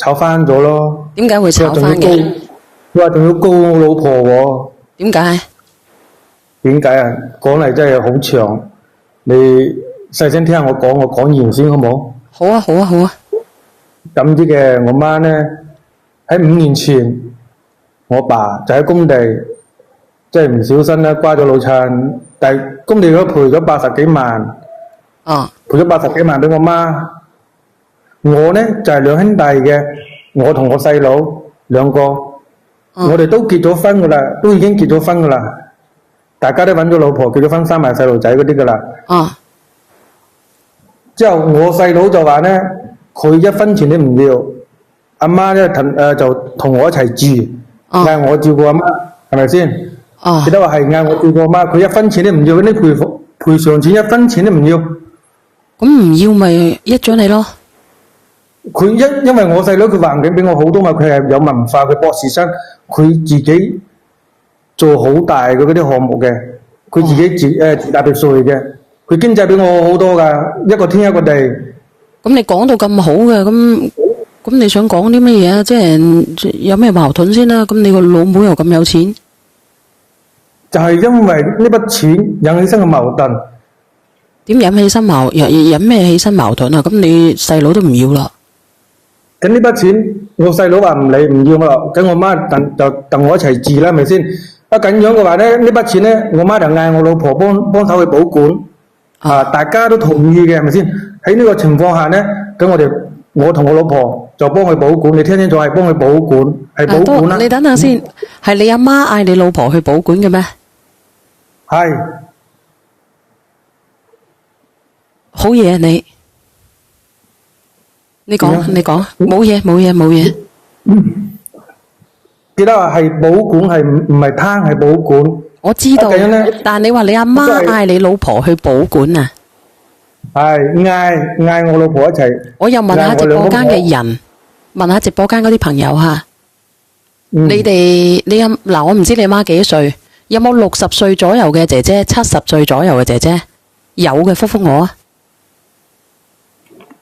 炒翻咗咯。點解會炒翻嘅？佢話仲要告我老婆喎。點解？點解啊？講嚟真係好長，你細聲聽下我講完先好冇？好啊，好啊，好啊。咁啲嘅，我媽咧喺5年前，我爸就喺工地，即係唔小心咧瓜咗老襯，但係工地嗰賠咗80幾萬，賠咗80幾萬俾我媽。我咧就係兩兄弟嘅，我同我細佬兩個，我哋都結咗婚噶啦，都已經結咗婚噶啦，大家都揾咗老婆，結咗婚，生埋細路仔嗰啲噶啦。之後我細佬就話咧，佢1分錢都唔要，阿媽咧就同我一齊住，嗌我照顧阿媽，係咪先？記得話係嗌我照顧阿媽，佢1分錢都唔要，嗰啲賠償錢1分錢都唔要。咁唔要咪益咗你咯？佢因為我細佬佢環境比我好多嘛，佢係有文化，佢博士生，佢自己做好大嘅嗰啲項目嘅，佢自己自打別墅嚟嘅，佢經濟比我好多噶，一個天一個地。咁你講到咁好嘅，咁你想講啲乜嘢啊？即係有咩矛盾先啦？咁你個老母又咁有錢，就係因為呢筆錢引起身嘅矛盾。點引起身引咩起身矛盾啊？咁你細佬都唔要啦。咁呢筆錢，我細佬話唔理唔要咯，咁我媽就等我一齊住啦，係咪先？咁樣嘅話咧，呢筆錢咧，我媽就嗌我老婆幫手去保管，大家都同意嘅，係咪先？喺呢個情況下咧，咁我同我老婆就幫佢保管，你聽清楚係幫佢保管，係保管啦。你等下先，係你阿媽嗌你老婆去保管嘅咩？係。好嘢，你講，冇嘢。記得話係保管，係唔係攤，係保管。我知道，但係你話你阿媽嗌你老婆去保管啊？係嗌我老婆一齊。我又問下直播間嘅人，問下直播間嗰啲朋友吓，嗱，我唔知你阿媽幾多歲，有冇60歲左右嘅姐姐，70歲左右嘅姐姐？有嘅，覆覆我啊！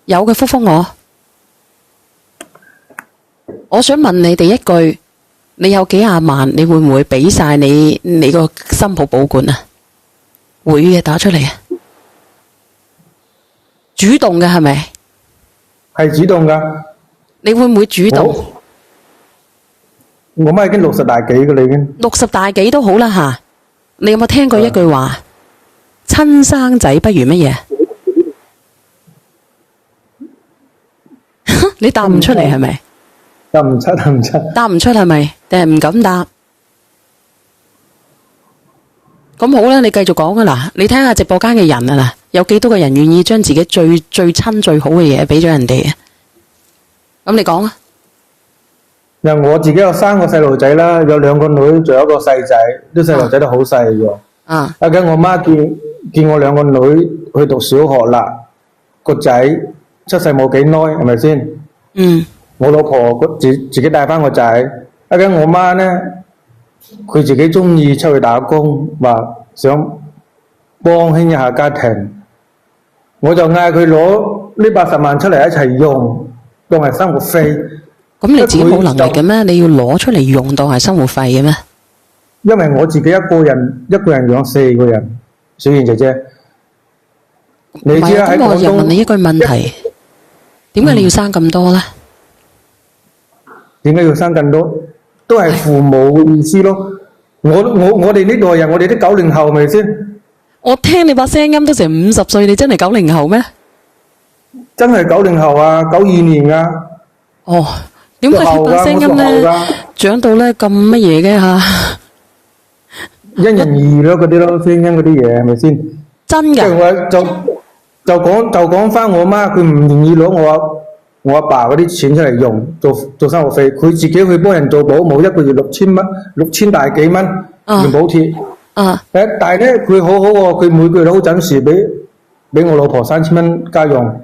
有嘅，覆覆我。我想問你哋一句，你有幾廿萬，你會唔會俾晒你個新抱保管啊？會嘅，打出嚟啊！主動嘅係咪？係主動噶。你會唔會主動？我媽已經60大幾噶啦，已經。60大幾都好啦吓。你有冇聽過一句話？親生仔不如乜嘢？你答唔出嚟係咪？答唔出。答唔出係咪？定係唔敢答？咁好啦，你繼續講啊嗱，你睇下直播間嘅人啊嗱，有幾多個人願意將自己最親最好嘅嘢俾咗人哋啊？咁你講啊。我自己有3個細路仔啦，有2個女，仲有一個細仔，啲細路仔都好細嘅。咁我媽見我2個女去讀小學啦，個仔出世冇幾耐，係咪先？我老婆自己帶翻個仔，咁我媽咧，佢自己中意出去打工，話想幫輕一下家庭，我就嗌佢攞呢80萬出嚟一齊用，當係生活費。咁你自己冇能力嘅咩？你要攞出嚟用當係生活費嘅咩？因為我自己一個人養4個人，小燕姐姐，你知啦，喺廣東。咁我又問你一句問題，點解你要生咁多咧？點解要生咁多？都係父母嘅意思咯。我哋呢代人，我哋啲90後，係咪先？我聽你把聲音都成50歲，你真係90後咩？真係90後啊，92年啊。哦，點解你把聲音咧長到咧咁乜嘢嘅吓？因人而異咯，嗰啲咯，聲音嗰啲嘢係咪先？真㗎。即係我就講翻我媽，佢唔願意攞我阿爸嗰啲錢出嚟用做生活費，佢自己去幫人做保姆，一個月6000蚊，6000大幾蚊，用補貼。但係咧佢好好喎，佢每個月都好準時俾我老婆3000蚊家用。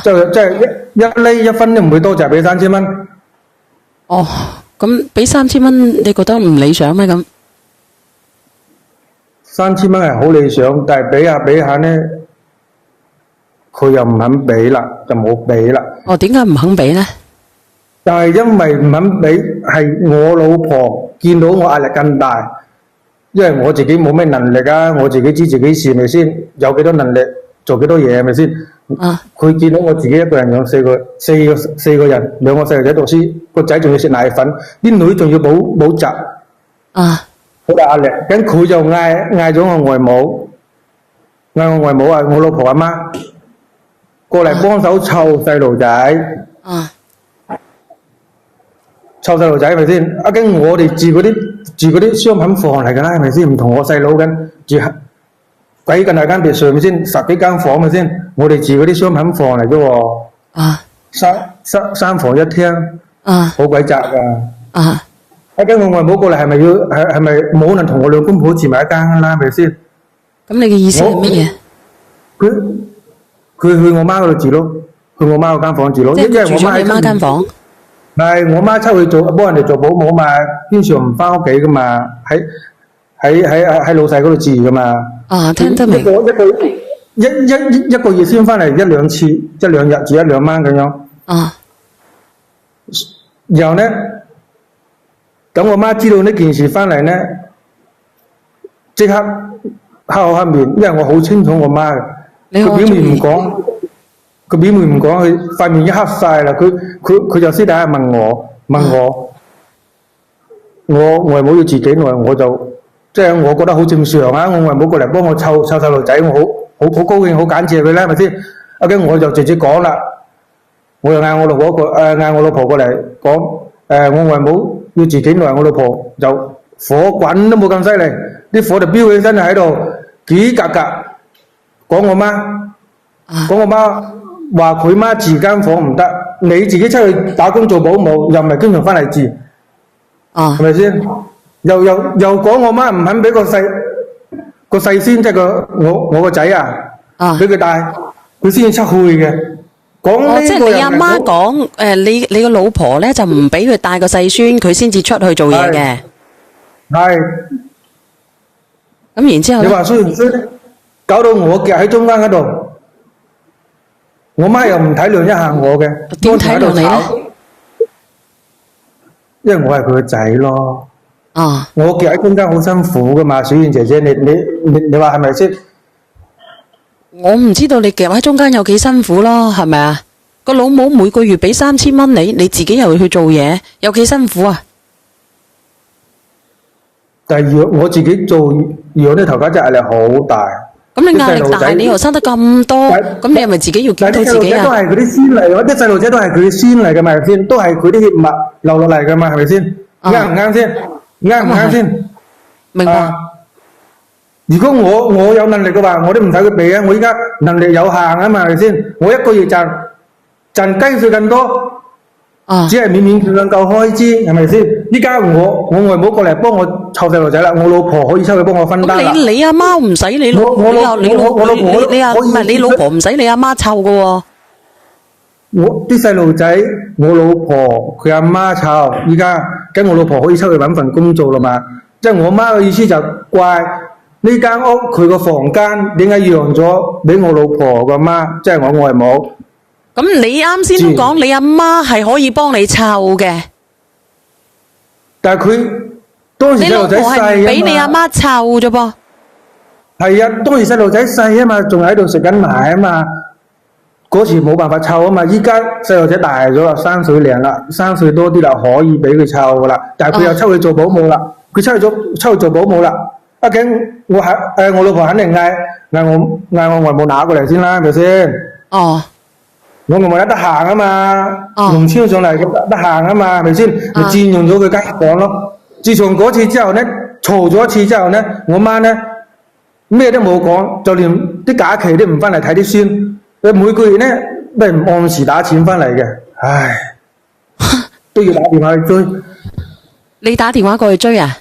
即係一厘一分都唔會多，就係俾3000蚊。哦，咁俾3000蚊，你覺得唔理想咩咁？3000蚊係好理想，但係俾下咧，佢又唔肯俾啦，就冇俾啦。哦，點解唔肯俾咧？但係因為唔肯俾，係我老婆見到我壓力更大，因為我自己冇咩能力啊，我自己知自己事咪先，有幾多能力做幾多嘢係咪先？佢見到我自己一個人養四個人，兩個細路仔讀書，個仔仲要食奶粉，啲女仲要補習，好大壓力。咁佢就嗌咗我外母，我老婆阿媽過嚟幫手湊細路仔。湊細路仔係咪先？一經我哋住嗰啲商品房嚟㗎啦，係咪先？唔同我細佬咁住鬼咁大間別墅，係咪先？10幾間房係咪先？我哋住嗰啲商品房嚟啫喎。三房一廳，好鬼窄㗎。一經我外母過嚟，係咪冇能同我兩公婆住埋一間㗎啦？係咪先？咁你嘅意思係乜嘢？佢去我媽嗰度住咯，去我媽嗰間房住咯。即係住咗你媽間房。係我媽出去幫人哋做保姆嘛，經常唔翻屋企噶嘛，喺老細嗰度住噶嘛。聽得明。一個月先翻嚟1-2次，1-2日住1-2晚咁樣。然後呢，等我媽知道呢件事翻嚟呢，即刻黑口黑面，因為我好清楚我媽嘅，佢表面唔講。佢表面唔講，佢塊面已經黑晒啦。佢就私底下問我外母要住幾耐，我就即係我覺得好正常啊。我外母過嚟幫我湊細路仔，我好高興，好感謝佢啦，係咪先？跟住我就直接講啦，我又嗌我老婆過嚟講，我外母要住幾耐，我老婆就火滾都冇咁犀利，啲火就飆起身喺度幾格格講我媽。話佢媽住間房唔得，你自己出去打工做保姆，又唔係經常翻嚟住，係咪先？又講我媽唔肯俾個細孫，即係我個仔俾佢帶，佢先至出去嘅。講呢個即係你阿媽講，你個老婆咧就唔俾佢帶個細孫，佢先至出去做嘢嘅。係。咁然之後你話衰唔衰咧？搞到我夾喺中間嗰度。我媽又唔體諒一下我嘅，點體諒你咧？因為我係佢個仔咯。我夾喺中間好辛苦噶嘛，小燕姐姐，你話係咪先？我唔知道你夾喺中間有幾辛苦咯，係咪啊？個老母每個月俾3000蚊你自己又去做嘢，有幾辛苦啊？但係我自己做養啲頭家真係壓力好大。咁你壓力大，你又生得咁多，咁你係咪自己要檢討自己啊？啲細路仔都係佢啲孫嚟，啲細路仔都係佢啲孫嚟嘅嘛，係咪先？都係佢啲血脈流落嚟嘅嘛，係咪先？啱唔啱先？啱唔啱先？明白。如果我有能力嘅話，我都唔使佢俾啊！我依家能力有限啊嘛，係咪先？我一個月賺雞碎咁多。只係勉勉強強夠開支，係咪先？依家我外母過嚟幫我湊細路仔啦，我老婆可以出去幫我分擔啦。你阿媽唔使你老婆唔使你阿媽湊噶喎。我啲細路仔，我老婆佢阿媽湊，依家跟我老婆可以出去搵份工作啦嘛。即係我媽嘅意思就怪呢間屋佢個房間點解讓咗俾我老婆個媽，即係我外母。咁你啱先都講你阿媽係可以幫你湊嘅，但係佢當時細路仔細啊嘛，你老婆係唔俾你阿媽湊啫噃。係啊，當時細路仔細啊嘛，仲喺度食緊奶啊嘛，嗰時冇辦法湊啊嘛。依家細路仔大咗啦，3歲零啦，3歲多啲啦，可以俾佢湊噶啦。但係佢又出去做保姆啦，佢出去做保姆啦。畢竟我老婆肯定嗌我外母拿過嚟先啦，係咪先？我外母得閒啊嘛，農村上嚟得閒啊嘛，係咪先？你佔用咗佢間房咯。自從嗰次之後呢，嘈咗一次之後呢，我媽呢咩都冇講，就連啲假期都唔翻嚟睇啲孫。佢每個月呢都係唔按時打錢翻嚟嘅，唉，都要打電話去追。你打電話過去追啊？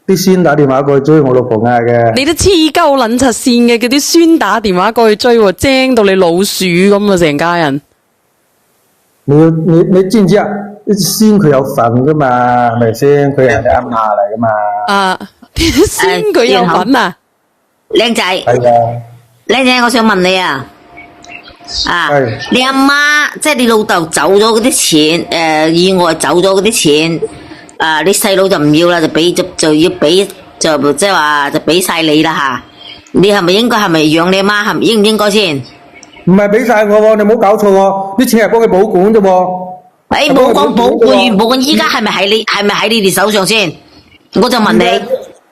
啲孫打電話過去追我老婆嗌嘅。你都黐鳩撚柒線嘅，叫啲孫打電話過去追喎，精到你老鼠咁啊！成家人。你知唔知啊？啲孫佢有份噶嘛，係咪先？佢係人哋阿嫲嚟噶嘛。啲孫佢有份啊？靚仔。係啊。靚仔，我想問你啊，啊，你阿媽即係你老豆走咗嗰啲錢，意外走咗嗰啲錢，你細佬就唔要啦，就要俾即係話就俾晒你啦吓。你係咪養你阿媽？係咪應唔應該先？唔係俾晒我喎，你唔好搞錯喎，啲錢係幫佢保管啫喎。誒，冇講保管，冇講依家係咪喺你哋手上先？我就問你，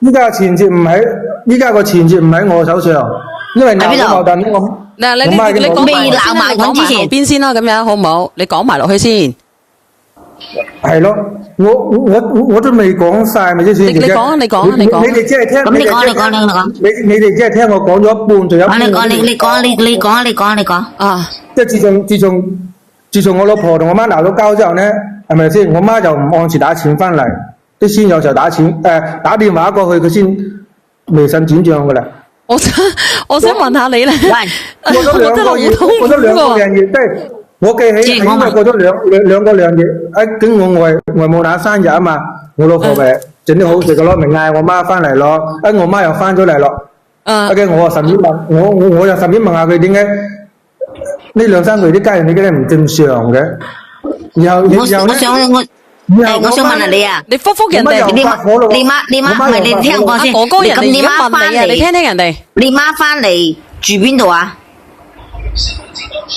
依家個錢節唔喺我手上，因為鬧矛盾我。嗱，你講埋鬧埋我之前邊先啦，咁樣好唔好？你講埋落去先。係咯，我都未講晒咪先。你講。你哋只係聽。咁你講。你哋只係聽我講咗一半，仲有。你講。啊！即係自從我老婆同我媽鬧咗交之後咧，係咪先？我媽就唔按時打錢翻嚟，啲先有時候打打電話過去，佢先微信轉賬噶啦。我想問下你咧，過咗兩個月，即係我記起係應該過咗兩個兩月，跟我外母乸生日啊嘛，我老婆咪整啲好食嘅咯，咪嗌我媽翻嚟咯，我媽又翻咗嚟咯，跟我順便問我又順便問下佢點解呢兩三個月啲家人你覺得唔正常嘅，然後我想問下你啊，你覆人哋，你媽唔係你聽我先，哥哥人哋你媽翻嚟，你聽人哋，你媽翻嚟住邊度啊？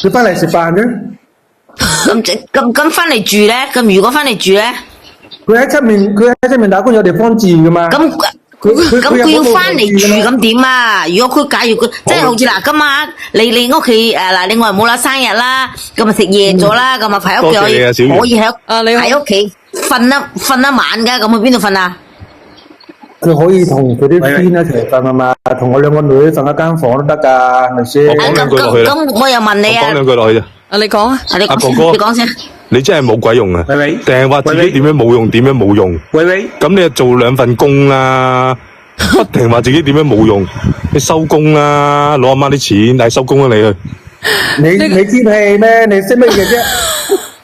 佢翻嚟食飯啫。咁翻嚟住咧？咁如果翻嚟住咧？佢喺出面打工有地方住噶嘛？咁佢要翻嚟住咁點啊？如果假如佢即係好似嗱，今晚你屋企你外母啦生日啦，咁咪食夜咗啦，咁咪喺屋企可以喺屋企瞓一晚噶，咁去邊度瞓啊？佢可以同佢啲 friend 一齊瞓啊嘛，同我兩個女瞓一間房都得噶，係咪先？咁我又問你啊，講兩句落去啫。你講啊，阿哥哥，你講先。你真係冇鬼用啊！定係話自己點樣冇用，點樣冇用？咁你就做兩份工啦，不停話自己點樣冇用，你收工啦，攞阿媽啲錢，但係收工啦你去。你知氣咩？你識乜嘢啫？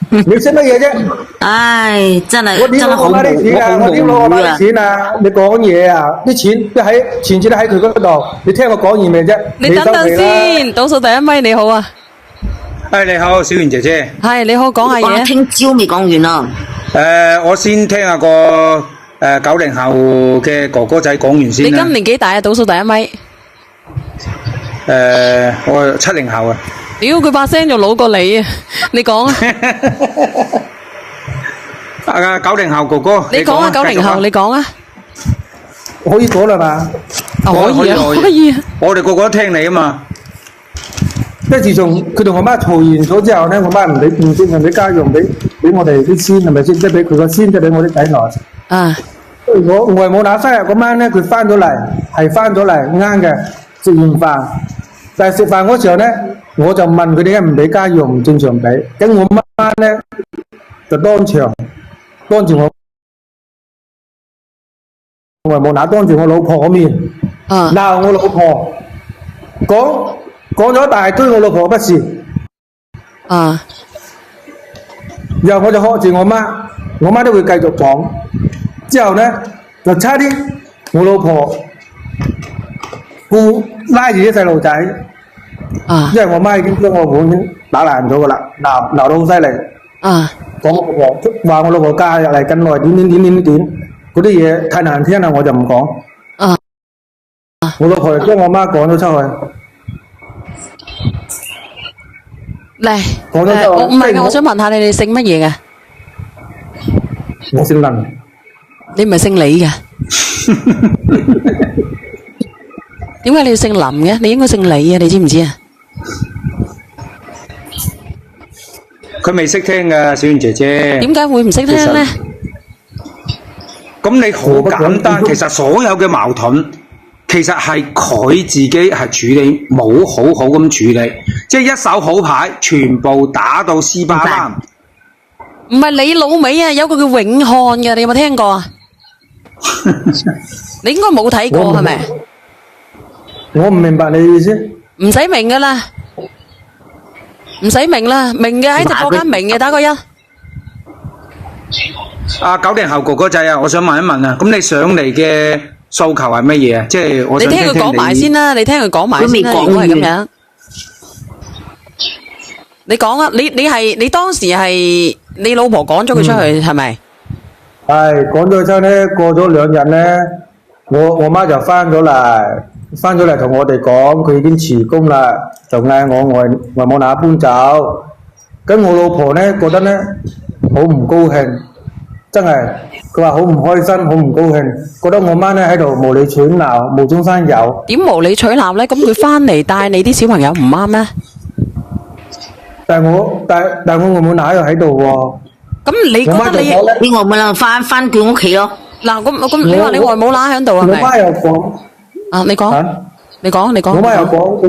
你識乜嘢啫？唉，真係我點攞我媽啲錢啊？我點攞我媽啲錢啊？你講嘢啊？啲錢都喺錢都喺佢嗰度，你聽我講完未啫？你等等先，倒數第一咪你好啊！你好，小圓姐姐。係你好，講下嘢。聽朝未講完啊。我先聽下個90後嘅哥哥仔講完先啦。你今年幾大啊？倒數第一咪。我70後啊。屌，佢把聲就老過你啊！你講啊。90後哥哥。你講啊，90後，你講啊。可以講啦嘛？可以啊。我哋個個都聽你啊嘛。即係自從佢同我媽嘈完咗之後咧，我媽唔俾家用，俾我哋啲先係咪先？即係俾佢個先，即係俾我啲仔來。啊！我外母乸生日嗰晚咧，佢翻咗嚟，啱嘅，食完飯。但係食飯嗰時候咧，我就問佢點解唔俾家用，唔正常俾。咁我媽咧就當住我外母乸當住我老婆嗰面鬧我老婆，講咗一大堆我老婆嘅不是，然後我就呵住我媽都會繼續講，之後呢就差啲我老婆拉住啲細路仔，因為我媽已經將我碗打爛咗噶啦，鬧到好犀利，講我老婆話我老婆嫁入嚟咁耐點，嗰啲嘢太難聽啦，我就唔講，我老婆就將我媽趕咗出去。嚟，唔係，我想問下你哋姓乜嘢嘅？我姓林。你唔係姓李嘅？點解你要姓林嘅？你應該姓李啊！你知唔知啊？佢未識聽㗎，小圓姐姐。點解會唔識聽咧？咁你好簡單，其實所有嘅矛盾。其實係佢自己係處理冇好好咁處理，即係一手好牌全部打到稀巴爛。唔係你老味啊，有個叫永漢嘅，你有冇聽過啊？你應該冇睇過係咪？我唔明白你嘅意思。唔使明噶啦，唔使明啦，明嘅喺直播間明嘅打個1。90後哥哥仔啊，我想問一問啊，咁你上嚟嘅訴求係乜嘢啊？即係我想聽聽你。你聽佢講埋先啦，你聽佢講埋先啦。如果係咁樣，你講啊，你當時係你老婆趕咗佢出去係咪？係趕咗佢出去咧，過咗2日咧，我媽就翻咗嚟同我哋講，佢已經辭工啦，就嗌我外母乸搬走。咁我老婆咧覺得咧好唔高興，真係佢話好唔開心，好唔高興，覺得我媽咧喺度無理取鬧，無中生有。點無理取鬧咧？咁佢翻嚟帶你啲小朋友唔啱咩？但我外母乸又喺度喎。咁你覺得你外母乸翻佢屋企咯？嗱，咁你話你外母乸喺度係咪？我媽又講。啊，你講。我媽又講，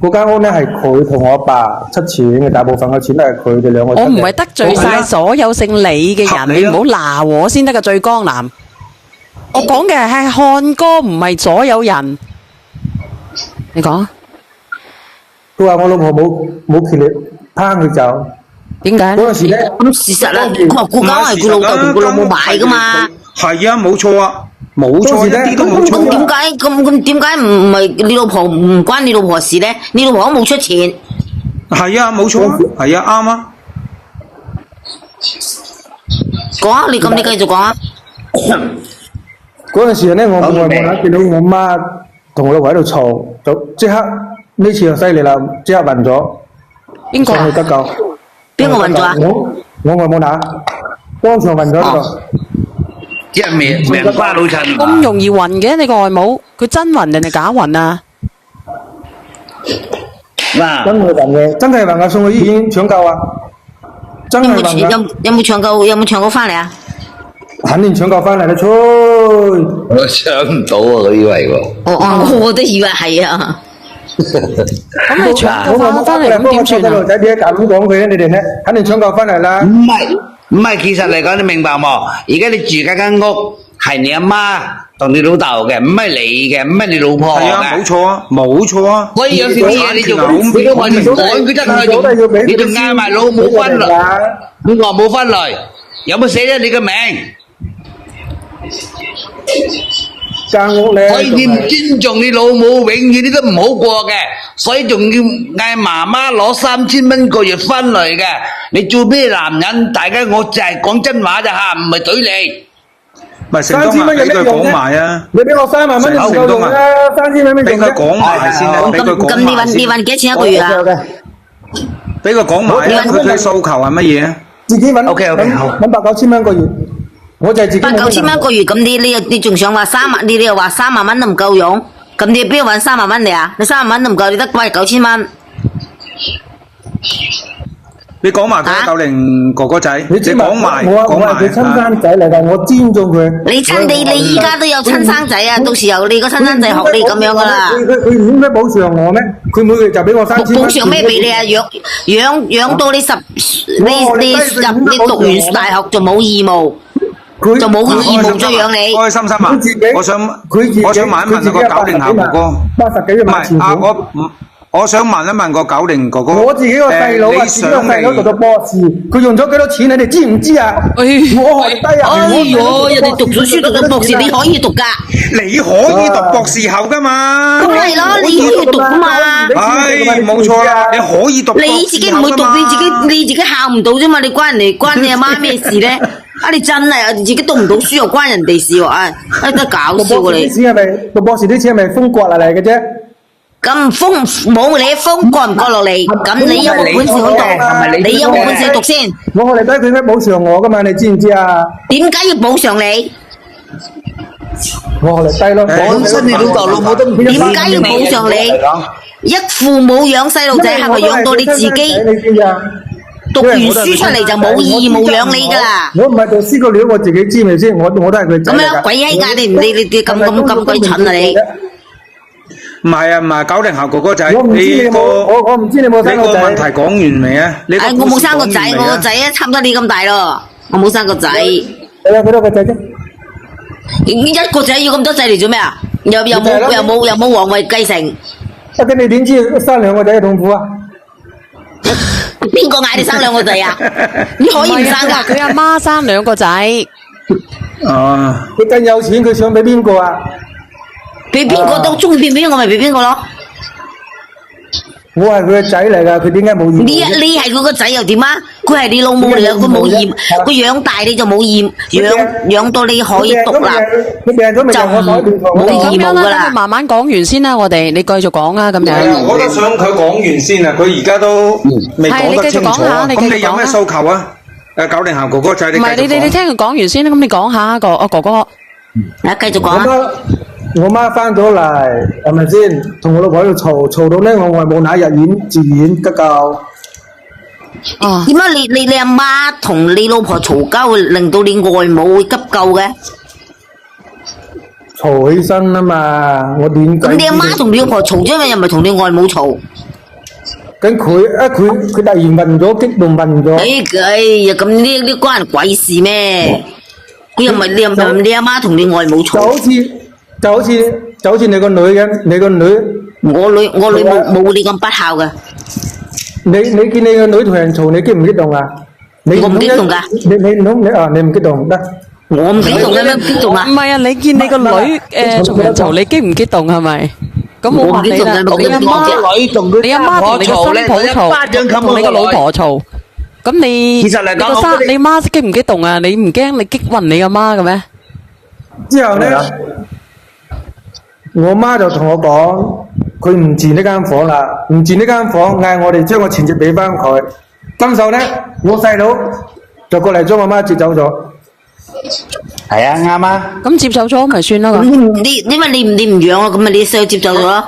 嗰間屋咧係佢同我爸出錢嘅，大部分嘅錢都係佢哋兩個出嘅。我唔係得罪晒所有姓李嘅人，你唔好鬧我先得㗎，最江南。我講嘅係漢哥，唔係所有人。你講。佢話我老婆冇權力拋佢走。點解？嗰陣時咧，咁事實啦，佢話嗰間係佢老豆同佢老母買噶嘛。係啊，冇錯啊。冇錯，一啲都冇錯。咁點解唔係你老婆唔關你老婆事咧？你老婆都冇出錢。係啊，冇錯啊，係啊，啱啊。講啊，你繼續講啊。嗰陣時咧，我外母乸見到我媽同我老婆喺度嘈，就即刻呢次就犀利啦，即刻暈咗。邊個啊？得救。邊個暈咗啊？我外母乸當場暈咗喺度。即係命瓜老襯。咁容易暈嘅你個外母，佢真暈定係假暈啊？嗱，真係暈嘅，真係暈啊！送去醫院搶救啊！真係暈噶。有冇搶救翻嚟啊？肯定搶救翻嚟啦，吹！我搶唔到啊，我以為喎。我都以為係啊。咁你搶救翻嚟咁點算啊？細路仔點解咁講佢咧？你哋咧，肯定搶救翻嚟啦。唔係，其實嚟講，你明白冇？而家你住嗰間屋係你阿媽同你老豆嘅，唔係你嘅，唔係你老婆嘅。係啊，冇錯啊，冇錯啊。所以有時啲嘢你就你都話唔趕佢得去，你仲嗌埋老母翻嚟，你話冇翻嚟，有冇寫咗你嘅名？間屋咧，所以你唔尊重你老母，永遠你都唔好過嘅，所以仲要嗌媽媽攞3000蚊個月翻嚟嘅。你做咩男人？大家我就係講真話咋吓，唔係懟你。唔係3000蚊有咩用啫？你俾我3萬蚊就夠用啦，3000蚊咩用啫？俾佢講埋先啦，俾佢講埋先。咁你搵幾多錢一個月啊？俾佢講埋啊！佢嘅訴求係乜嘢啊？自己搵。OK，好。搵8、9千蚊一個月。我就係自己8、9千蚊一個月，咁你仲想話3萬？你又話3萬蚊都唔夠用，咁你邊度搵3萬蚊嚟啊？你3萬蚊都唔夠，你得8、9千蚊。你講埋佢90哥哥仔，你講埋，講埋佢親生仔嚟㗎，我尊重佢。你依家都有親生仔啊，到時候你個親生仔學你咁樣㗎啦。佢唔應該補償我咩？佢每個月就俾我3000蚊。補償咩俾你啊？養到你你讀完大學就冇義務。就冇義務再養你。開心心啊！我想問一問個90後哥哥，80幾萬錢。唔係啊，我想問一問個90哥哥。我自己個細佬啊，自己個細佬讀咗博士，佢用咗幾多錢？你哋知唔知啊？我學歷低啊！哎呦，人哋讀咗書讀咗博士，你可以讀㗎。你可以讀博士後㗎嘛？咁係咯，你可以讀㗎嘛？係冇錯啦，你可以讀。你自己唔會讀，你自己考唔到啫嘛？你關你阿媽咩事咧？啊！你真係啊，自己讀唔到書又關人哋事喎！唉，真係搞笑喎你。讀博士啲錢係咪風刮落嚟嘅啫？咁風冇你風刮唔刮落嚟？咁你有冇本事去讀？你有冇本事讀先？我學歷低，佢應該補償我噶嘛？你知唔知啊？點解要補償你？我學歷低咯。本身你老豆老母都唔點解要補償你？一父母養細路仔係咪養到你自己？你知啊？讀完書出嚟就冇義務養你噶啦！我唔係讀書個料，我自己知咪先？我都係佢仔嚟噶。咁樣鬼閪㗎！你咁鬼蠢啊你！唔係啊，唔係90後哥哥仔。我唔知你冇生個仔。你個問題講完未啊？我冇生個仔，我個仔啊差唔多你咁大咯。我冇生個仔。你有幾多個仔啫？一個仔要咁多仔嚟做咩啊？又冇皇位繼承。咁你點知生2個仔嘅痛苦啊？邊個嗌你生2個仔啊？你可以唔生噶？佢阿媽生2個仔。哦。佢咁有錢，佢想俾邊個啊？俾邊個都中意俾邊個咪俾邊個咯。我係佢個仔嚟㗎，佢點解冇驗？你係佢個仔又點啊？佢係你老母嚟㗎，佢冇驗，佢養大你就冇驗，養到你可以獨立，就冇義務㗎啦。你慢慢講完先啦，我哋你繼續講啊，咁樣。我都想佢講完先啊，佢而家都未講得清楚。咁你有咩訴求啊？90後哥哥仔，你繼續講。唔係你聽佢講完先啦，咁你講下哥哥。繼續講啊。我媽翻咗嚟，係咪先？同我老婆喺度嘈到咧，我外母那日住院急救。點解你阿媽同你老婆嘈交，會令到你外母會急救嘅？嘈起身啊嘛，我點解？咁你阿媽同你老婆嘈啫嘛，又唔係同你外母嘈？咁佢突然問咗，激動問咗。哎呀，咁呢關人鬼事咩？佢又唔係你阿媽同你外母嘈？就好似你個女嘅，你個女。我女冇你咁不孝嘅。你見你個女同人嘈，你激唔激動啊？我唔激動噶。你唔激動得？我唔激動嘅咩？激動啊？唔係啊，你見你個女同人嘈，你激唔激動係咪？咁我問你啦，你阿媽同你個新抱嘈，同你個老婆嘈，咁你你媽激唔激動啊？你唔驚你激暈你阿媽嘅咩？之後咧，我媽就同我講，佢唔住呢間房啦，唔住呢間房，嗌我哋將個錢紙俾翻佢。今時咧，我細佬就過嚟將我媽接走咗。係啊，啱啊。咁接走咗咪算啦。因為你唔養啊，咁咪你細佬接走咗。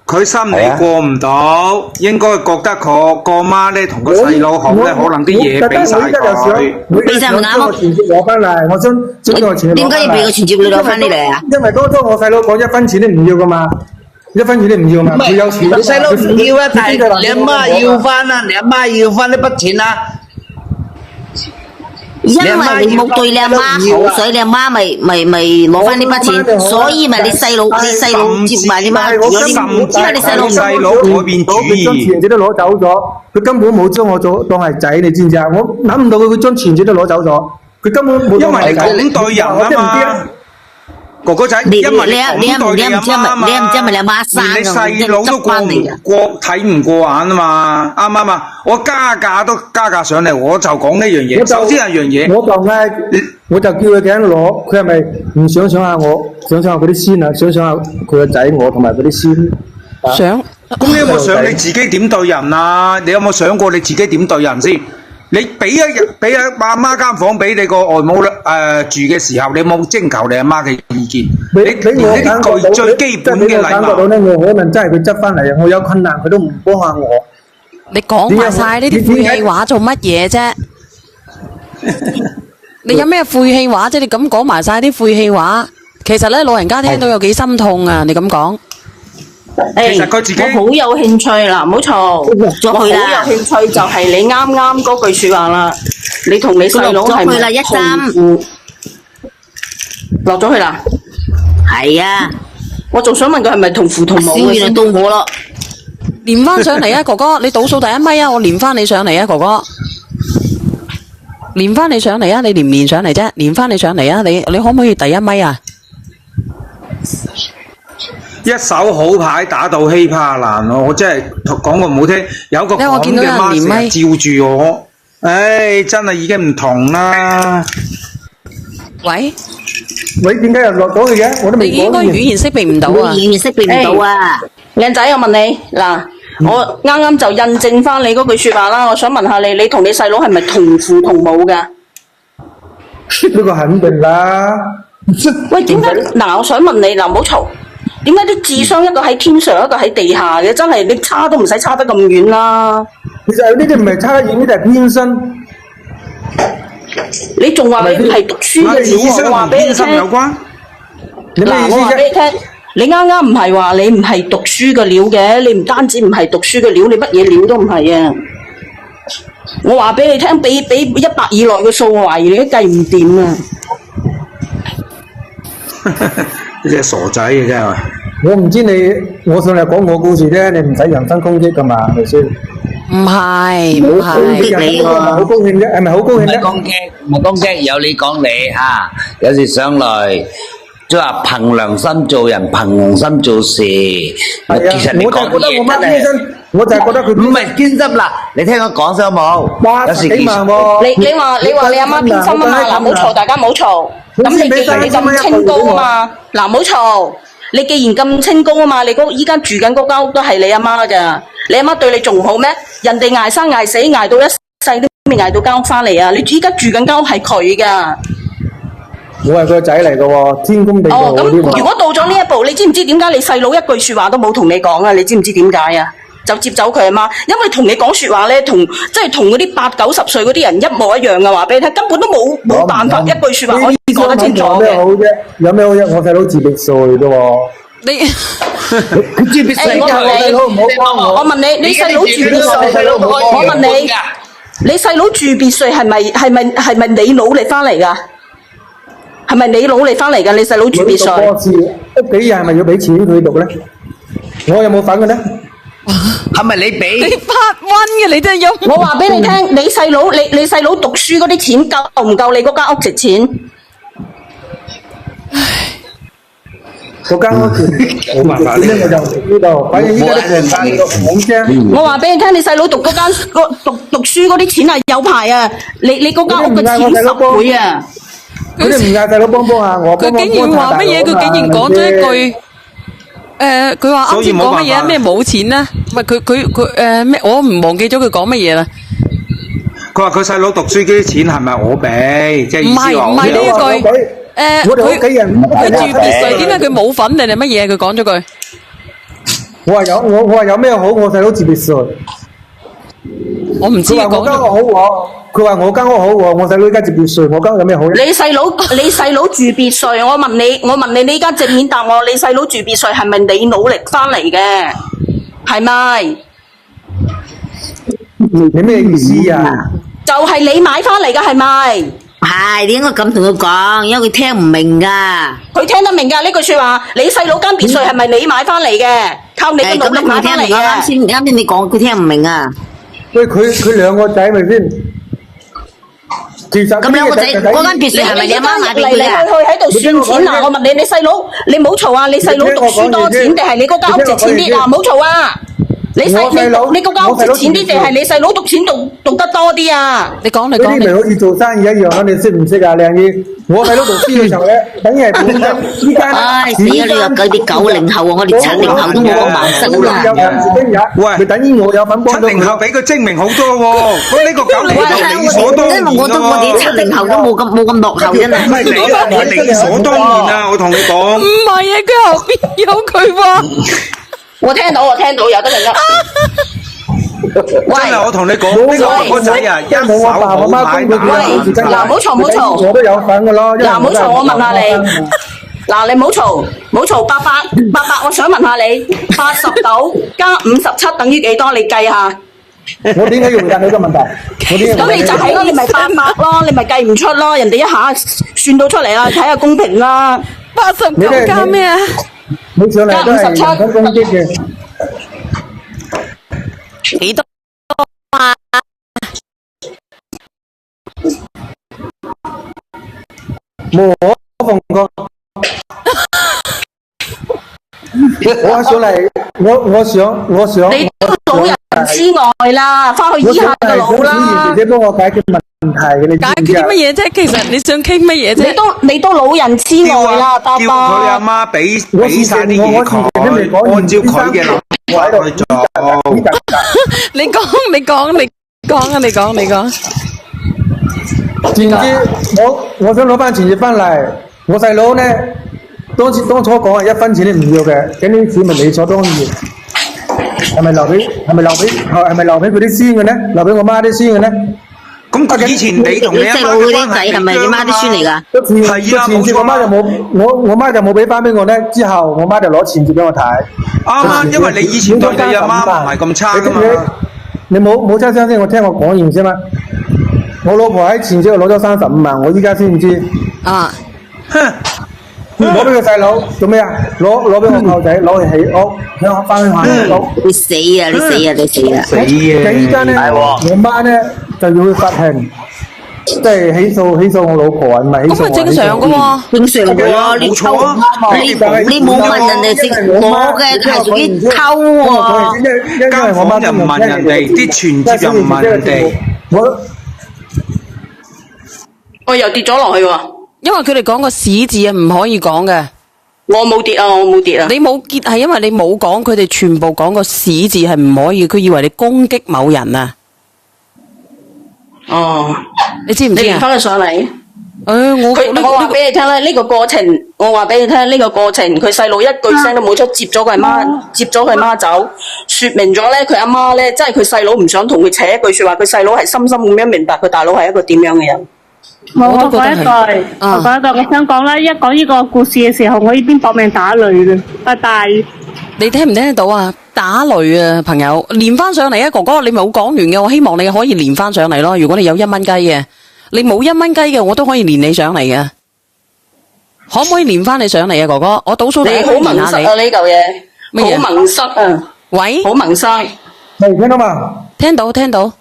佢心理過唔到，應該覺得佢個媽咧同個細佬好咧，可能啲嘢俾晒佢。俾晒咪啱咯。錢紙攞翻嚟，我想將個錢。點解要俾個錢紙你攞翻嚟啊？因為當初我細佬講1分錢都唔要噶嘛，1分錢都唔要嘛，佢有錢。你細佬唔要啊，但係你阿媽要翻啊，你阿媽要翻呢筆錢啊。因為你冇對你阿媽好，所以你阿媽咪攞翻呢筆錢，所以咪你細佬接埋你媽住咗呢，因為你細佬改變主意，將錢紙都攞走咗，佢根本冇將我當係仔，你知唔知啊？我諗唔到佢將錢紙都攞走咗，佢根本冇。因為你咁對人啊嘛。哥哥仔，因為你咁對你阿媽嘛，連你細佬都睇唔過眼啊嘛，啱唔啱啊？我加價上嚟，我就講呢樣嘢。首先係樣嘢，我就叫佢幾多攞，佢係咪唔想下我，想下嗰啲先啊，想下佢個仔我同埋嗰啲先。想。咁你有冇想你自己點對人啊？你有冇想過你自己點對人先？你俾阿媽間房俾你個外母住嘅時候，你有冇徵求你阿媽嘅意見？你連呢啲最基本嘅禮貌，我可能真係佢執翻嚟，我有困難佢都唔幫下我。你講埋晒呢啲晦氣話做乜嘢啫？你有咩晦氣話啫？你咁講埋晒啲晦氣話，其實咧老人家聽到有幾心痛啊！你咁講。其實佢自己我好有興趣啦，唔好嘈，我好有興趣就係你啱嗰句說話啦。你同你細佬係咪同父？落咗去啦。係啊，我仲想問佢係咪同父同母嘅先。到我咯，連翻上嚟啊，哥哥，你倒數第一咪啊，我連翻你上嚟啊，哥哥。連翻你上嚟啊，你連唔連上嚟啫？連翻你上嚟啊，你可唔可以第一咪啊？一手好牌打到稀巴爛咯！我真係講個唔好聽，有個咁嘅媽成日照住我，唉，真係已經唔同啦。喂，點解又落咗去嘅？我都未講完。你應該語言識別唔到啊！語言識別唔到啊！靚仔，我問你嗱，我啱啱就印證翻你嗰句說話啦。我想問下你，你同你細佬係咪同父同母噶？呢個肯定啦。喂，點解嗱？我想問你嗱，唔好嘈。點解啲智商一個喺天上，一個喺地下嘅？真係你差都唔使差得咁遠啦。其實呢啲唔係差得遠，呢啲係天生。你仲話你唔係讀書嘅料，我話俾你聽。嗱，我話俾你聽，你啱啱唔係話你唔係讀書嘅料嘅，你唔單止唔係讀書嘅料，你乜嘢料都唔係啊！我話俾你聽，俾100以內嘅數，我懷疑你都計唔掂啊！呢隻傻仔嘅真係。我唔知我上嚟講我故事啫，你唔使人身攻擊噶嘛，係咪先？唔係，好高興啫，係咪好高興啫？唔係攻擊，有你講你嚇，有時上嚟即係話憑良心做人，憑良心做事。其實你講嘢真係。我就係覺得佢唔係偏心嗱，你聽我講先好冇？有時幾萬喎，你話你阿媽偏心啊嘛，嗱唔好嘈，大家唔好嘈。咁你既然你咁清高啊嘛，嗱唔好嘈。你既然咁清高啊嘛，你依家住緊嗰間屋都係你阿媽噶，你阿媽對你仲唔好咩？人哋捱生捱死捱到一世都未捱到間屋翻嚟啊！你依家住緊間屋係佢噶。我係佢個仔嚟噶喎，天公地道嗰啲喎。如果到咗呢一步，你知唔知點解你細佬一句說話都冇同你講啊？你知唔知點解啊？就接走佢阿媽，因為同你講說話咧，即係同嗰啲80、90歲嗰啲人一模一樣嘅話俾你聽，根本都冇辦法一句說話可以講得清楚嘅。有咩好啫？我細佬自別墅嚟嘅喎。佢自別墅㗎，我細佬唔好幫我。我問你，你細佬住別墅？我問你，你細佬住別墅係咪你努力翻嚟㗎？係咪你努力翻嚟㗎？你細佬住別墅？屋企人係咪要俾錢佢讀咧？我有冇份嘅咧？係咪你俾？你發瘟嘅你真係有。我話俾你聽，你細佬讀書嗰啲錢夠唔夠你嗰間屋值錢？嗰間屋冇辦法咧，我就呢度，反正依家啲人賺到冇聲。我話俾你聽，你細佬讀嗰間讀書嗰啲錢係有排啊！你嗰間屋嘅錢10倍啊！佢哋唔嗌細佬幫下我。佢竟然話乜嘢？佢竟然講咗一句。佢話啱先講乜嘢？咩冇錢咧？唔係佢咩？我唔忘記咗佢講乜嘢啦。佢話佢細佬讀書啲錢係咪我俾？即係意思話唔係呢一句。我哋屋企人佢住別墅，點解佢冇份定係乜嘢？佢講咗句。我話有咩好？我細佬住別墅。我唔知佢講咗。佢話我間屋好喎，我細佬依家住別墅，我間屋有咩好咧？你細佬住別墅，我問你，你依家正面答我，你細佬住別墅係咪你努力翻嚟嘅？係咪？你咩意思啊？就係你買翻嚟嘅，係咪？係，你應該咁同佢講，因為佢聽唔明噶。佢聽得明噶呢句說話，你細佬間別墅係咪你買翻嚟嘅？靠你嘅努力買翻嚟嘅。啱先你講，佢聽唔明啊。喂，佢兩個仔咪先？咁兩個仔嗰間別墅係咪你阿媽買俾佢啊？嚟去喺度算錢嗱，我問你，你細佬你唔好嘈啊！你細佬讀書多錢定係你嗰間屋值錢啲嗱？唔好嘈啊！你嗰間屋值錢啲定係你細佬讀錢讀得多啲啊？你講。嗰啲咪好似做生意一樣啊！你識唔識啊，靚姨？我細佬讀書嘅時候咧，等於係本身依家。唉死啊！你話嗰啲90後啊，我哋70後都冇咁盲塞啊！喂，咪等於我有份幫到佢。70後比佢精明好多喎，咁呢個90後理所當然因為我哋70後都冇咁落後真係。唔係你理所當然啊！我同你講。唔係啊，佢後邊有句話。我聽到，有得人啦。真係我同你講，呢個哥仔啊，一手好買。嗱，唔好嘈。我都有份噶咯。嗱，唔好嘈，我問下你。嗱，你唔好嘈，伯，我想問下你，89加57等於幾多？你計下。我點解要回答你個問題？咁你就係咯，你咪800咯，你咪計唔出咯，人哋一下算到出嚟啦，睇下公平啦。89加咩啊？你上嚟都係人身攻擊嘅。幾多啊？冇放過。我上嚟，我想。你都老人之外啦，翻去醫下個腦啦。姐姐幫我解決問題，你解決啲乜嘢啫？其實你想傾乜嘢啫？你都老人之外啦，爸爸。叫佢阿媽俾晒啲嘢佢，按照佢嘅諗法去做。你講。前節我想攞翻前節翻嚟，我細佬咧當初講係1分錢都唔要嘅，咁啲錢咪理所當然。係咪留俾佢啲孫嘅咧？留俾我媽啲孫嘅咧？咁以前你同你阿媽嘅關係係咪你媽啲孫嚟㗎？係啊，冇錯。我媽就冇俾翻俾我咧，之後我媽就攞錢接俾我睇。啱啊，因為你以前對你阿媽唔係咁差㗎嘛。你冇出聲先，我聽我講完先嘛。我老婆喺前朝攞咗35萬，我依家先知。啊！攞俾個細佬做咩啊？攞俾我舅仔攞去起屋，想翻去下屋。你死啊！咁依家咧，我媽咧就要去法庭，即係起訴我老婆啊，唔係起訴我。咁咪正常噶喎，正常喎，你偷你冇問人哋食我嘅係屬於偷喎。間房又唔問人哋，啲存折又唔問人哋。我又跌咗落去喎，因為佢哋講個屎字啊，唔可以講嘅。我冇跌啊，我冇跌啊。你冇跌係因為你冇講，佢哋全部講個屎字係唔可以，佢以為你攻擊某人啊。哦，你知唔知啊？你連翻佢上嚟。我話俾你聽咧，呢個過程，我話俾你聽呢個過程，佢細路一句聲都冇出，接咗佢媽走，說明咗咧佢阿媽咧，即係佢細佬唔想同佢扯一句說話，佢細佬係深深咁樣明白佢大佬係一個點樣嘅人。我講一句，我想講啦，一講呢個故事嘅時候，我已經搏命打雷啦，拜拜。你聽唔聽得到啊？打雷啊，朋友，連翻上嚟啊，哥哥，你冇講完嘅，我希望你可以連翻上嚟咯。如果你有1蚊雞嘅，你冇1蚊雞嘅，我都可以連你上嚟嘅。可唔可以連翻你上嚟啊，哥哥？我倒數第一個連下你。呢嚿嘢，好蒙塞啊！喂，好蒙塞。聽到嘛？聽到。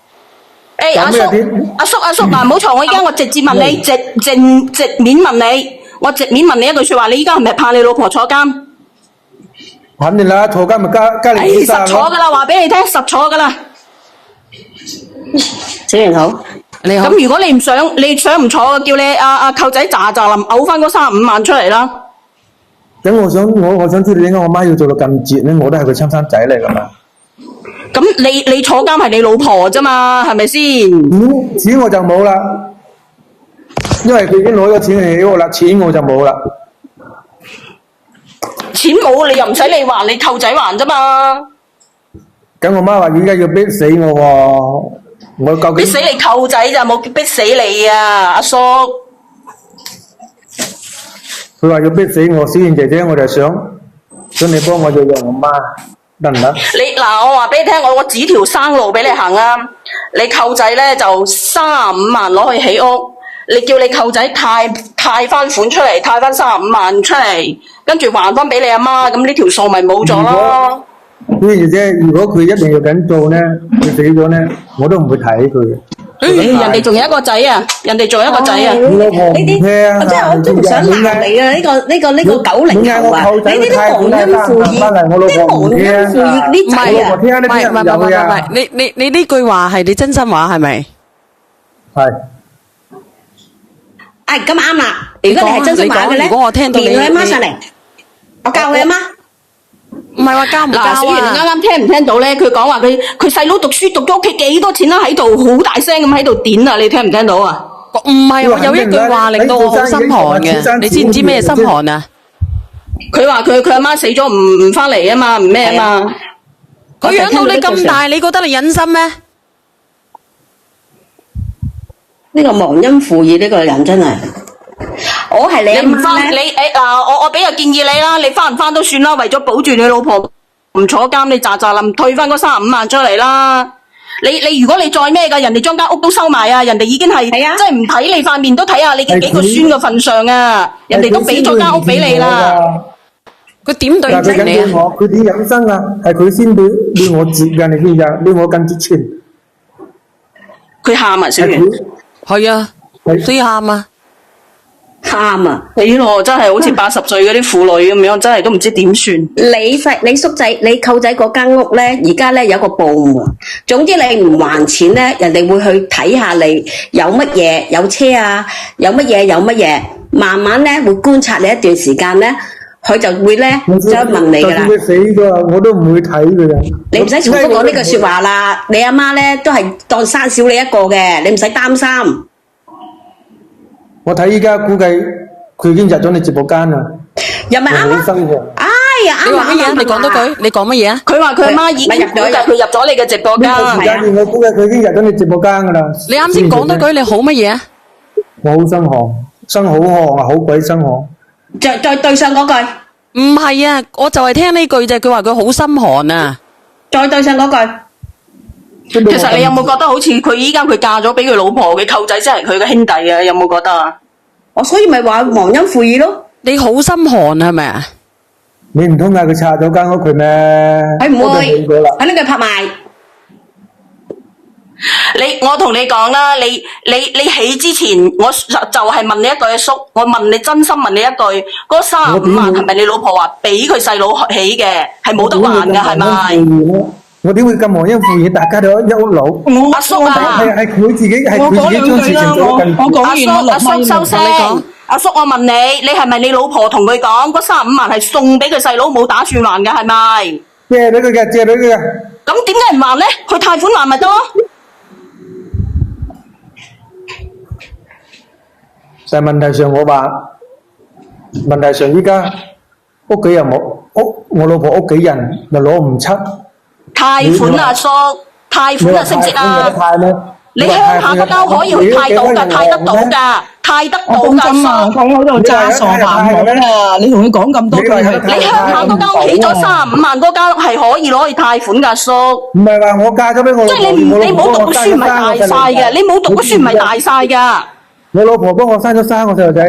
誒，阿叔，嗱，唔好嘈，我而家我直接問你，直面問你，我直面問你一句說話，你而家係咪怕你老婆坐監？肯定啦，坐監咪加你幾實坐噶啦，話俾你聽，實坐噶啦。小賢好，你好。咁如果你想唔坐，叫你阿舅仔喳臨嘔翻嗰35萬出嚟啦。咁我想知道點解我媽要做到咁絕咧？我都係佢親生仔嚟噶嘛。咁你坐監係你老婆啫嘛，係咪先？錢我就冇啦，因為佢已經攞咗錢嚟起我啦，錢我就冇啦。錢冇你又唔使你還，你舅仔還啫嘛。咁我媽話而家要逼死我喎，我究竟逼死你舅仔咋，冇逼死你啊，阿叔。佢話要逼死我，小燕姐姐，我就想你幫我養我媽。得唔得？我話俾你聽，我指條生路俾你行啊！你舅仔咧就35萬攞去起屋，你叫你舅仔貸翻款出嚟，貸翻35萬出嚟，跟住還翻俾你阿媽，咁呢條數咪冇咗咯。小燕姐姐，如果佢一定要咁做咧，佢死咗咧，我都唔會睇佢嘅。人哋仲有一個仔啊！人哋仲有一個仔啊！呢啲我真係我都唔想鬧你啊！呢個90後啊！你呢啲忘恩負義，啲忘恩負義啲仔啊！唔係，你呢句話係你真心話係咪？係。咁啱啦！如果你係真心話嘅咧，如果我聽到你連佢阿媽上嚟，我教佢阿媽。唔係話交唔交啊？小圓啱啱聽唔聽到咧？佢講話佢細佬讀書讀咗屋企幾多錢啦，喺度好大聲咁喺度點啊！你聽唔聽到啊？唔係，我有一句話令到我好心寒嘅，你知唔知咩心寒啊？佢話佢阿媽死咗唔翻嚟啊嘛，唔咩啊嘛。佢養到你咁大，你覺得你忍心咩？呢個忘恩負義呢個人真係。我係你阿媽咧，我俾個建議你啦，你翻唔翻都算啦，為咗保住你老婆唔坐監，你喳臨退翻嗰35萬出嚟啦。你如果你再咩噶，人哋將間屋都收埋啊，人哋已經係即係唔睇你塊面都睇下你嘅幾個孫嘅份上啊，人哋都俾咗間屋俾你啦。佢點對唔你啊？佢點養生啊？係佢先對我折噶，你知唔知啊？對我咁折錢。佢喊啊，小圓。係啊，所以喊啊。喊啊！死咯，真係好似80歲嗰啲婦女咁樣，真係都唔知點算。你叔仔、你舅仔嗰間屋咧，而家咧有個部門，總之你唔還錢咧，人哋會去睇下你有乜嘢，有車啊，有乜嘢，慢慢咧會觀察你一段時間咧，佢就會咧就問你噶啦。佢死咗，我都唔會睇佢嘅。你唔使重複講呢句說話啦，你阿媽咧都係當生少你一個嘅，你唔使擔心。我睇依家估計佢已經入咗你直播間啦。入咪啱咯？哎呀，啱啊！你講多句，你講乜嘢啊？佢話佢阿媽已經估計佢入咗你嘅直播間。時間段我估計佢已經入咗你直播間噶啦。你啱先講多句，你好乜嘢啊？我好心寒，生好寒啊，好鬼生寒。再對上嗰句。唔係啊，我就係聽呢句啫。佢話佢好心寒啊。再對上嗰句。其實你有冇覺得好似佢依家佢嫁咗俾佢老婆嘅舅仔，即係佢嘅兄弟啊？有冇覺得啊？我所以咪話忘恩負義咯。你好心寒係咪啊？你唔通嗌佢拆咗間屋佢咩？佢唔會，喺呢句拍賣。我同你講啦，你起之前，我就係問你一句，阿叔，我問你真心問你一句，嗰35萬係咪你老婆話俾佢細佬起嘅？係冇得還㗎，係咪？我點會咁忘恩負義？大家都一屋佬。阿叔啊，係佢自己，係佢自己將事情做得更好。阿叔收聲。阿叔，我問你係咪你老婆同佢講嗰35萬係送俾佢細佬，冇打算還㗎，係咪？借俾佢嘅，借俾佢嘅。咁點解唔還咧？佢貸款還咪多？但係問題上我話，問題上依家屋企又冇我老婆屋企人又攞唔出。貸款啊，叔，貸款啊，識唔識啊？你鄉下嗰間可以去貸到㗎，貸得到㗎，貸得到㗎，叔。佢喺度詐傻扮懵啊！你同佢講咁多句，你鄉下嗰間起咗35萬嗰間係可以攞去貸款㗎，叔。唔係話我嫁咗俾我老婆，即係你冇讀過書唔係大晒嘅，你冇讀過書唔係大晒㗎。我老婆幫我生咗3個細路仔。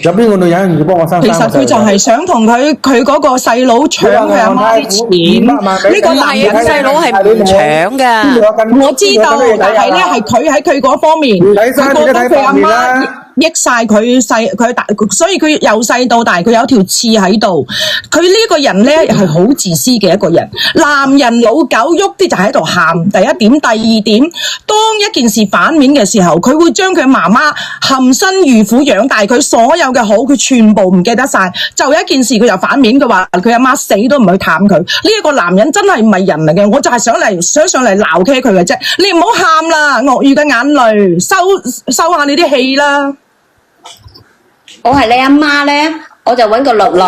有邊個女人要幫我生？其實佢就係想同佢嗰個細佬搶佢阿媽啲錢。呢個男人細佬係唔搶㗎。我知道，但係咧係佢喺佢嗰方面，佢覺得佢阿媽益晒佢大，所以佢由細到大佢有條刺喺度。佢呢個人咧係好自私嘅一個人。男人老狗喐啲就喺度喊。第一點，第二點，當一件事反面嘅時候，佢會將佢媽媽含辛茹苦養大佢所有嘅好，佢全部唔記得晒。就有一件事佢就反面嘅話，佢阿媽死都唔去探佢。呢一個男人真係唔係人嚟嘅，我就係想上嚟鬧佢嘅啫。你唔好喊啦，鱷魚嘅眼淚，收下你啲氣啦。我係你阿媽咧，我就揾個律律，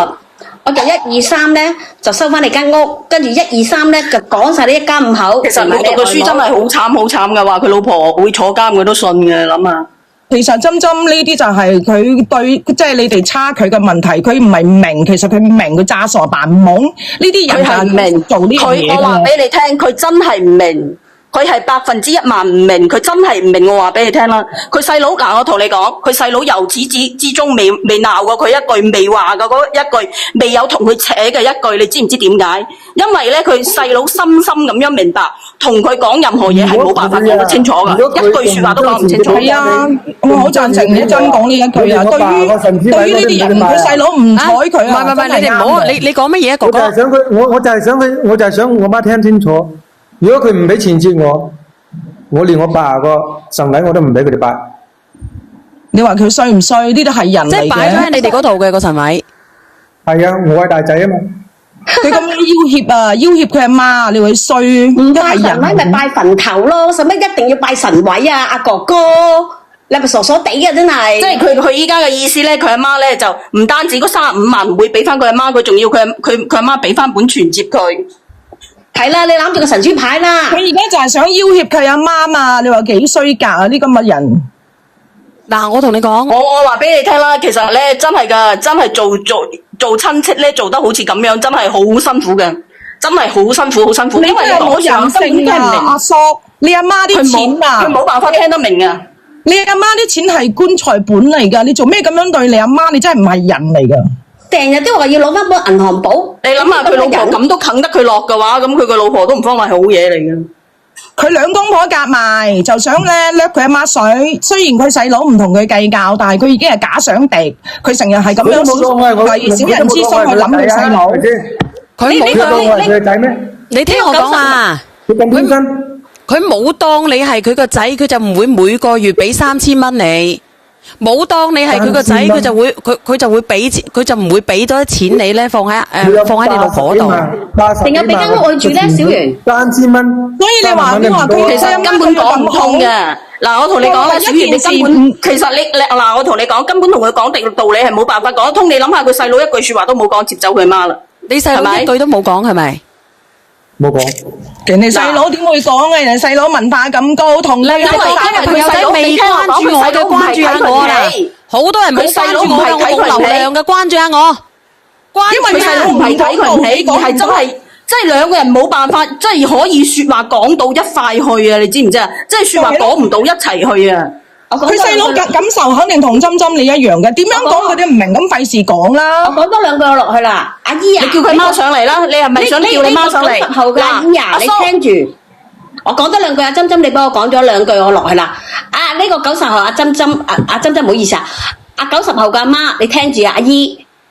我就1、2、3咧就收翻你間屋，跟住1、2、3咧就講晒你一家5口。其實你讀嘅書真係好慘嘅，話佢老婆會坐監，佢都信嘅，諗下。其實針呢啲就係佢對，即係你哋差距嘅問題，佢唔係唔明，其實佢唔明，佢詐傻扮懵，呢啲人係唔明做呢樣嘢。我話俾你聽，佢真係唔明。佢係100%唔明，佢真係唔明。我話俾你聽啦，佢細佬嗱，我同你講，佢細佬由始至終未鬧過佢一句，未話過嗰一句，未有同佢扯嘅一句，你知唔知點解？因為咧，佢細佬深深咁樣明白，同佢講任何嘢係冇辦法講得清楚噶，一句說話都講唔清楚。係啊，我好贊成你真講呢一句啊。對於呢啲人，佢細佬唔睬佢啊。唔係，你哋唔好，你講乜嘢啊，哥哥？我就係想我媽聽清楚。如果佢唔俾錢接我連我爸個神禮我都唔俾佢哋拜。你話佢衰唔衰？呢啲係人嚟嘅。即係擺咗喺你哋嗰度嘅個神禮。係啊，我係大仔啊嘛。佢咁要挾佢阿媽，你話佢衰？唔拜神位咪拜墳頭咯，使乜一定要拜神位啊？阿哥哥，你係咪傻傻地啊？真係。即係佢依家嘅意思咧，佢阿媽咧就唔單止嗰35萬唔會俾翻佢阿媽，佢仲要佢阿媽俾翻本存摺佢。係啦，你攬住個神主牌啦。佢而家就係想要挾佢阿媽嘛？你話幾衰格啊？呢咁嘅人。嗱，我同你講，我話俾你聽啦，其實咧真係噶，真係做親戚咧做得好似咁樣，真係好辛苦嘅，真係好辛苦，好辛苦。因為你攞人性啊，阿叔，你阿媽啲錢啊，佢冇辦法聽得明啊。你阿媽啲錢係棺材本嚟噶，你做咩咁樣對你阿媽？你真係唔係人嚟噶。成日都話要攞翻本銀行簿，你諗下佢老婆咁都啃得佢落嘅話，咁佢個老婆都唔方係好嘢嚟嘅。佢兩公婆夾埋就想咧掠佢阿媽水，雖然佢細佬唔同佢計較，但係佢已經係假想敵，佢成日係咁樣為小人之心去諗佢細佬。佢仔咩？你聽我講啊！佢冇當你係佢個仔，佢就唔會每個月俾3000蚊你。冇當你係佢個仔，佢就會俾錢，佢就唔會俾多啲錢你咧，放喺你老婆度。定有俾間屋佢住咧，小袁3000蚊。所以你話佢其實根本講唔通嘅。嗱，我同你講啦，小袁你根本其實你嗱，我同你講根本同佢講道理係冇辦法講得通。你諗下佢細佬一句說話都冇講，接走佢媽啦。你細佬一句都冇講係咪？冇講。人哋細佬點會講嘅？人哋細佬文化咁高，同你因為佢細佬未關注我嘅，關注下我啦。好多人冇關注我，我好流量嘅，關注下我。因為佢細佬唔係睇佢唔起，而係真係兩個人冇辦法，真係可以說話講到一塊去啊！你知唔知啊？即係說話講唔到一齊去啊！佢細佬感受肯定同針你一樣嘅，點樣講佢都唔明，咁費事講啦。我講多兩句落去啦，阿姨啊，你叫佢媽上嚟啦，你係咪想叫你媽上嚟？10後嘅阿姨啊，你聽住。我講多兩句，阿針針你幫我講咗兩句，我落去啦。呢個90後阿針針，阿針針唔好意思啊，阿90後嘅阿媽，你聽住啊，阿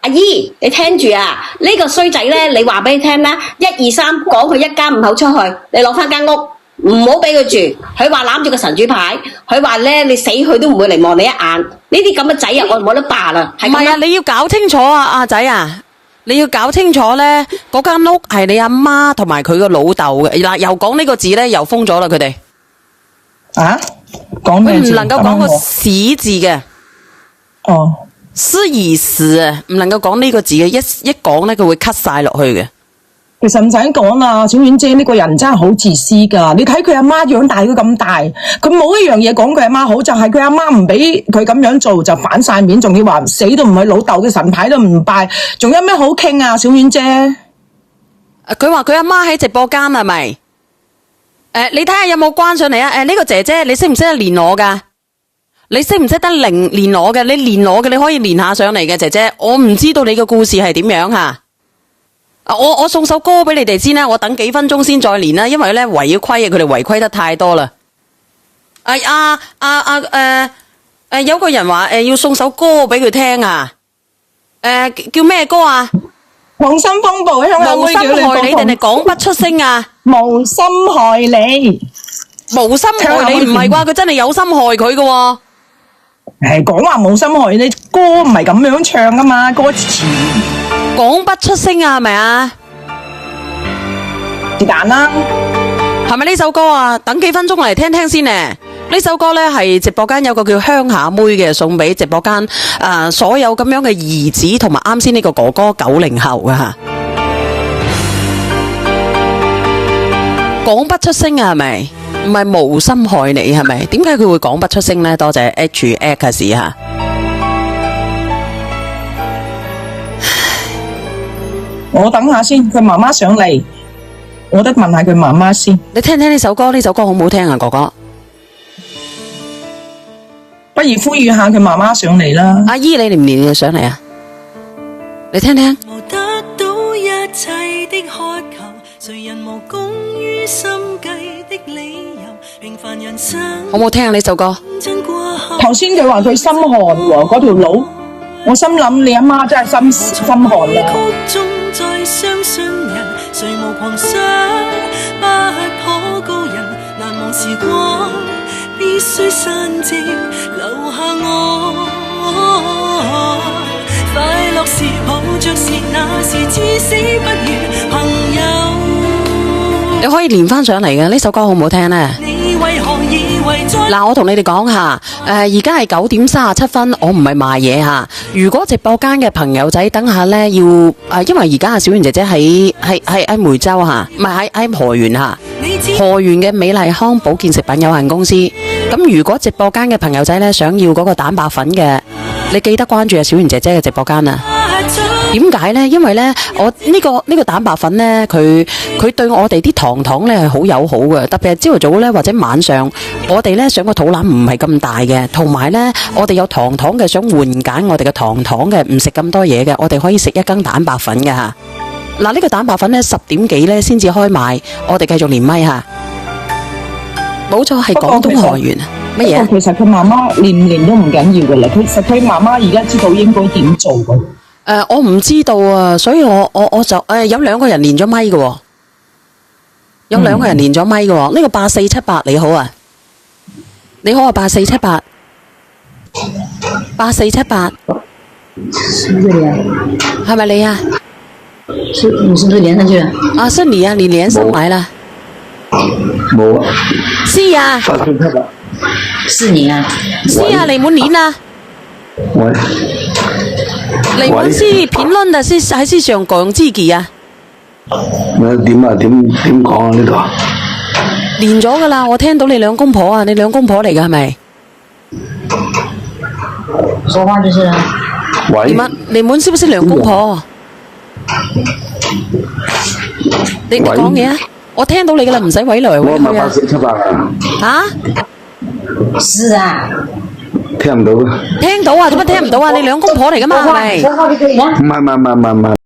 姨，你聽住啊，呢個衰仔咧，你話俾你聽啦，1、2、3講佢一家5口出去，你攞翻間屋，唔好俾佢住。佢話攬住個神主牌，佢話咧你死佢都唔會嚟望你一眼。呢啲咁嘅仔啊，我冇得霸啦。唔係啊，你要搞清楚啊，阿仔啊，你要搞清楚咧，嗰間屋係你阿媽同埋佢個老豆嘅。嗱，又講呢個字咧，又封咗啦，佢哋。啊？講咩字？佢唔能夠講個屎字嘅。哦。思而時啊，唔能夠講呢個字嘅，一講咧佢會 cut 晒落去嘅。其實唔使講啦，小婉姐呢個人真係好自私噶。你睇佢阿媽養大佢咁大，佢冇一樣嘢講佢阿媽好，就係佢阿媽唔俾佢咁樣做就反晒面，仲要話死都唔係老豆嘅神牌都唔拜，仲有咩好傾啊？小婉姐，佢話佢阿媽喺直播間係咪？你睇下有冇關上嚟啊？呢個姐姐你識唔識得練我噶？你識唔識得練我嘅？你練我嘅，你可以練下上嚟嘅，姐姐。我唔知道你嘅故事係點樣吓。我送首歌俾你哋先啦，我等幾分鐘先再練啦，因為咧違咗規啊，佢哋違規得太多啦。有個人話要送首歌俾佢聽啊。叫咩歌啊？溏心風暴，香港妹叫你無心害你定係講不出聲啊？無心害你，無心害你唔係啩？佢真係有心害佢噶喎。講話無心害你，歌唔係咁樣唱噶嘛，歌詞講不出聲啊，係咪啊？是但啦，係咪呢首歌啊？等幾分鐘嚟聽聽先呢。呢首歌呢係直播間有個叫鄉下妹嘅，送俾直播間所有咁樣嘅兒子同埋啱先呢個哥哥90後嘅吓。講不出聲啊，係咪？唔係無心害你係咪？點解佢會講不出聲呢？多謝 HX 吓。我等下先，佢媽媽上嚟，我得問下佢媽媽先。你聽聽呢首歌，呢首歌好唔好聽啊，哥哥？不如呼籲下佢媽媽上嚟啦。阿姨，你連唔連上嚟啊？你聽聽。得到一切的渴求，誰人無功於心計的理由，平凡人生。好唔好聽啊？呢首歌？頭先佢話佢心寒喎，嗰條路，我心諗你阿媽真係心寒啦。再相信人，誰無狂想，不可告人，難忘時光，必須散盡，留下我。快樂時抱着是那時至死不渝朋友。你可以連翻上嚟嘅，呢首歌好唔好聽呢？嗱，我同你哋講下，而家係9點37分，我唔係賣嘢吓。如果直播間嘅朋友仔等下呢，要因為而家阿小圓姐姐喺梅州吓，唔係喺河源吓，河源嘅美麗康保健食品有限公司。咁如果直播間嘅朋友仔呢，想要嗰個蛋白粉嘅，你記得關注阿小圓姐姐嘅直播間啊。點解呢？因為呢，我呢個蛋白粉呢，佢對我哋啲糖呢係好友好嘅，特別係朝頭早呢，或者晚上，我哋呢想個肚腩唔係咁大嘅，同埋呢，我哋有糖嘅想緩解我哋嘅糖嘅，唔食咁多嘢嘅，我哋可以食一羹蛋白粉嘅吓。嗱，呢個蛋白粉呢，10點幾呢先至開賣，我哋繼續連麥吓。冇錯，係廣東河源啊。乜嘢？其實佢媽媽練唔練都唔緊要嘅啦，其實佢媽媽而家知道應該點做嘅。我唔知道啊，所以我就有2個人連咗咪嘅，有2個人連咗咪嘅。呢個8478你好啊，你好啊8478，係咪你啊？你是不是連上去了？啊，是你啊，你連上來了。冇啊。是啊。是你啊。是啊，你冇連啊。喂。你們是評論的是還是想講自己啊？點啊？點講啊？呢度連咗噶啦，我聽到你兩公婆啊，你兩公婆嚟噶係咪？說話就是啦。喂。你們是不是兩公婆？你講嘢啊！我聽到你噶啦，唔使委來委去啊。我8478啊。是啊。聽唔到啊？聽到啊？點解聽唔到啊？你兩公婆嚟噶嘛？係咪？唔係。